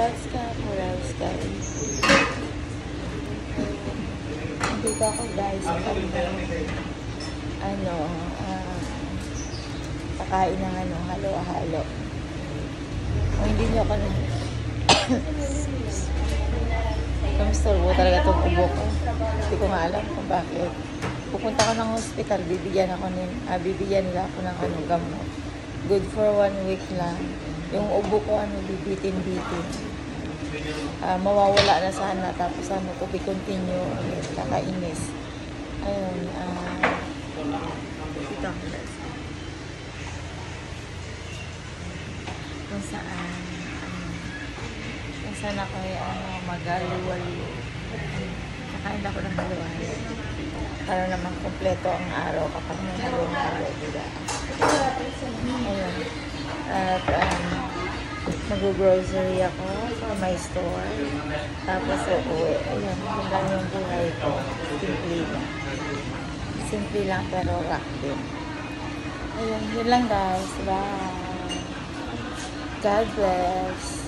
What else, guys? Dito ako guys sa pakain ng halo-halo. Kung hindi nyo ako Kamstorbo talaga itong ubo ko. Hindi ko nga alam kung bakit. Pupunta ko ng hospital, bibigyan nila ako ng gamot. Good for 1 week lang. Yung ubo ko bibitin-bitin. Mawawala na sana, tapos to be continue ulit, kakainis. Ayun, dito ako guys. Kung saan ako magaliwaliw. Kakain ako ng halo-halo. Para naman kompleto ang araw kapag may halo-halo, diba? Ayun. At mag-grocery ako for my store. Tapos uuwi. Ayun, ganda yung buhay ko. Simple lang. Simple lang pero rock din. Ayun, yun lang guys. Bye. God bless.